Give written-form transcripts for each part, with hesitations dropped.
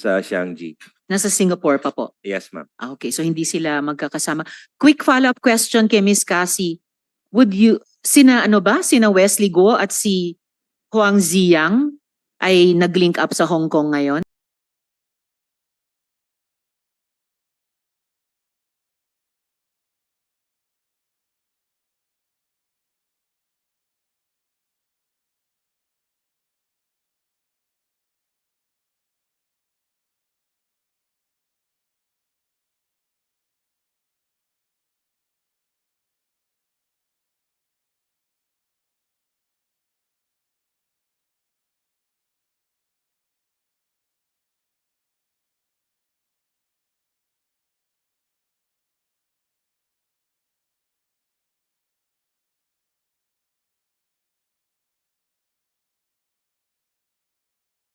Ms. Xiangji. Nasa Singapore pa po. Yes, ma'am. Okay, so hindi sila magkakasama. Quick follow-up question kay Miss Cassie. Would you, sina Wesley Guo at si Huang Ziyang ay nag-link up sa Hong Kong ngayon?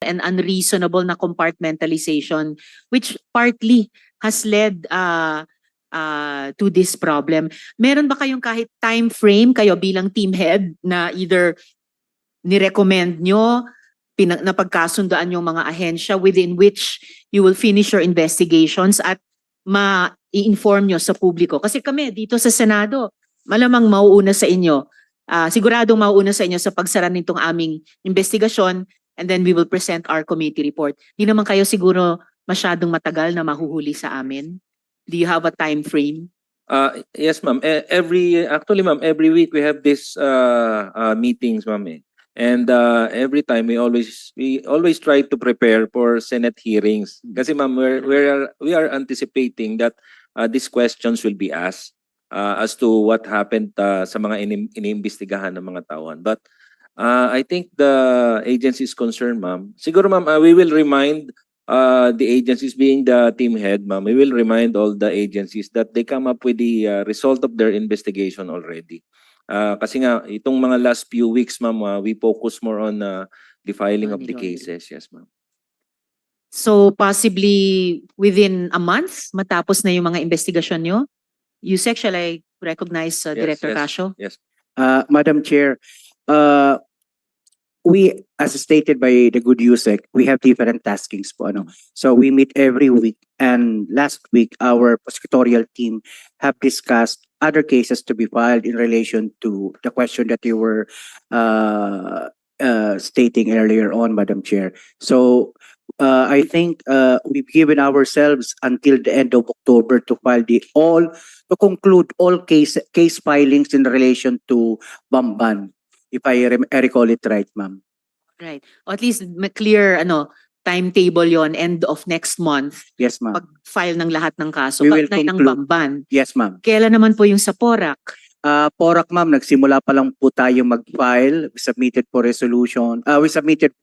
And unreasonable na compartmentalization, which partly has led to this problem. Meron ba kayong kahit time frame kayo bilang team head na either nirecommend nyo, napagkasundoan yung mga ahensya within which you will finish your investigations at ma-i-inform nyo sa publiko? Kasi kami dito sa Senado, malamang mauuna sa inyo, siguradong mauuna sa inyo sa pagsara nitong aming investigasyon, and then we will present our committee report. Di naman kayo siguro masyadong matagal na mahuhuli sa amin? Do you have a time frame? Yes, ma'am. Actually, ma'am, every week we have this meetings, ma'am. And every time we always try to prepare for Senate hearings. Kasi ma'am, we are anticipating that these questions will be asked as to what happened sa mga iniimbestigahan ng mga tauhan. But I think the agency is concerned, ma'am. Siguro, ma'am, we will remind the agencies, being the team head, ma'am, we will remind all the agencies that they come up with the result of their investigation already. Kasi nga, itong mga last few weeks, ma'am, we focus more on the filing of the cases. Yes, ma'am. So possibly within a month, matapos na yung mga investigasyon nyo? Yusek, shall I recognize Director Casio? Yes. Madam Chair, we, as stated by the good Yusek, we have different taskings po, ano. So we meet every week, and last week our prosecutorial team have discussed other cases to be filed in relation to the question that you were stating earlier on, Madam Chair. So I think we've given ourselves until the end of October to file to conclude all case filings in relation to Bamban. If I recall it right, ma'am. Right. O at least clear timetable yon, end of next month. Yes, ma'am. Pag-file ng lahat ng kaso. We will Kaugnay ng conclude. Bamban. Yes, ma'am. Kailan naman po yung sa PORAC? PORAC, ma'am, nagsimula pa lang po tayo mag-file. We submitted for resolution. We submitted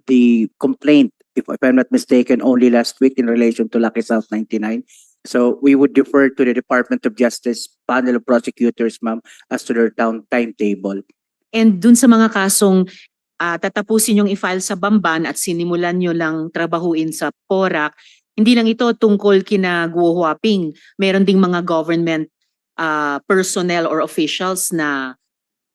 the complaint, if I'm not mistaken, only last week in relation to Lucky South 99. So we would defer to the Department of Justice panel of prosecutors, ma'am, as to their timetable. And dun sa mga kasong tatapusin yung i-file sa Bamban at sinimulan nyo lang trabahuin sa PORAC, hindi lang ito tungkol kina Guo Huaping. Meron ding mga government personnel or officials na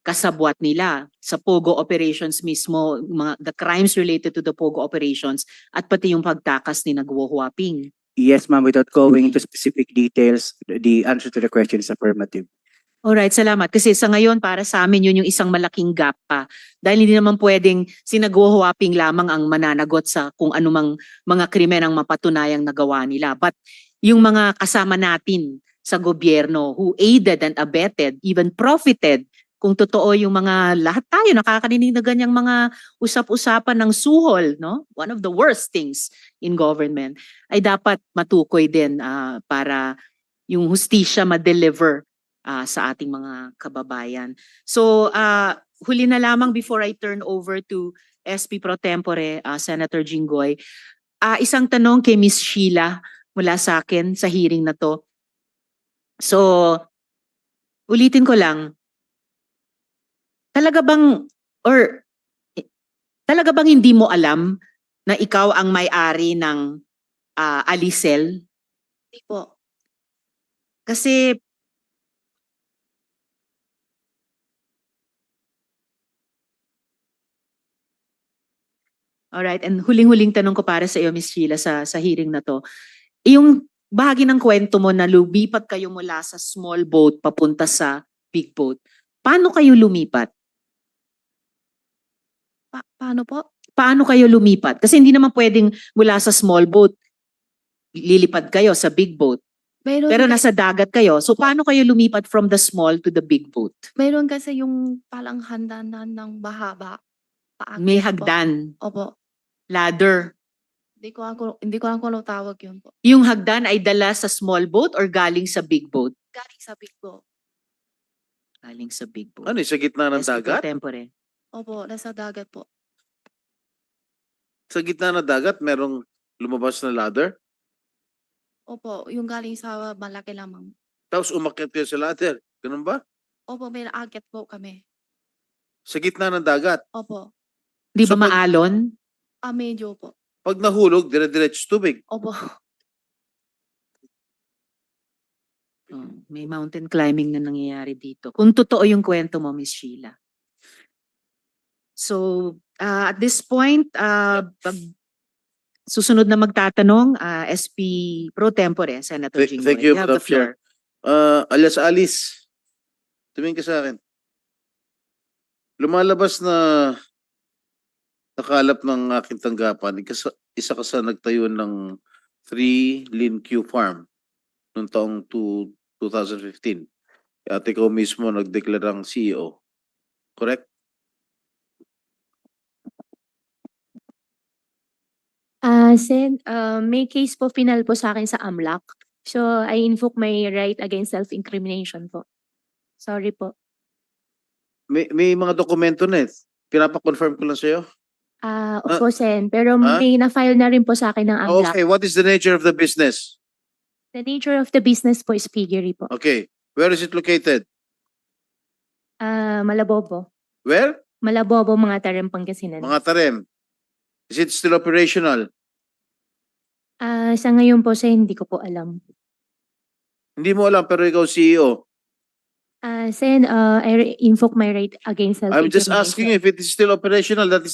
kasabwat nila sa POGO operations mismo, the crimes related to the POGO operations at pati yung pagtakas ni Guo Huaping. Yes, ma'am. Without going into specific details, the answer to the question is affirmative. Alright, salamat. Kasi sa ngayon, para sa amin, yun yung isang malaking gap pa. Dahil hindi naman pwedeng Guo Huaping lamang ang mananagot sa kung anumang mga krimen ang mapatunayang nagawa nila. But yung mga kasama natin sa gobyerno who aided and abetted, even profited, kung totoo yung mga lahat tayo nakakarinig na ganyang mga usap-usapan ng suhol, no? One of the worst things in government ay dapat matukoy din para yung hustisya ma-deliver sa ating mga kababayan. So huli na lamang before I turn over to SP Pro Tempore, Senator Jinggoy, isang tanong kay Miss Sheila mula sa akin sa hearing na to. So ulitin ko lang, talaga bang hindi mo alam na ikaw ang may-ari ng Alicel? Hindi po. Kasi Alright, and huling-huling tanong ko para sa iyo, Miss Sheila, sa hearing na to. Yung bahagi ng kwento mo na lumipat kayo mula sa small boat papunta sa big boat. Paano kayo lumipat? Paano po? Paano kayo lumipat? Kasi hindi naman pwedeng mula sa small boat, lilipad kayo sa big boat. Pero nasa dagat kayo. So paano kayo lumipat from the small to the big boat? Meron kasi yung palang handanan ng bahaba. Paakyat May po. hagdan, Opo. ladder. Hindi ko alam kung anong tawag yun po. Yung hagdan ay dala sa small boat or galing sa big boat? Galing sa big boat. Galing sa big boat. Ano, sa gitna ng SP pro dagat? tempore. Opo, nasa dagat po. Sa gitna ng dagat, merong lumabas na ladder? Opo, yung galing sa malaki lamang. Tapos umakyat kayo sa ladder. Ganun ba? Opo, may naakyat po kami. Sa gitna ng dagat. Opo. Di ba So, pag- maalon? Medyo po. Pag nahulog, dire-diretso tubig. Opo. Oh, may mountain climbing na nangyayari dito. Kung totoo yung kwento mo, Miss Sheila. So, at this point, susunod na magtatanong, SP Pro Tempore, Senator Jinggoy. Thank you, have the Madam Chair. floor. Alias Alice, tumingin ka sa akin. Lumalabas na nakalap ng aking tanggapan, isa ka sa nagtayo ng 3 Lin Q Farm noong taong 2015. At ikaw mismo nagdeklarang CEO. Correct? Sen, may case po final po sa akin sa AMLAC. So, I invoke my right against self-incrimination po. Sorry po. May mga dokumento na eh. Pinapa-confirm ko lang sa'yo. Opo, Sen. Pero Ah? may na-file na rin po sa akin ng AMLAC. Okay, what is the nature of the business? The nature of the business po is piggery po. Okay, where is it located? Malabobo. Where? Malabobo, mga Tarem, Pangasinan. Mga Tarem. Is it still operational? Sa ngayon po, Sen, hindi ko po alam. Hindi mo alam pero ikaw CEO. Sen, I invoke my right against I'm just self-incrimination. asking if it is still operational. That is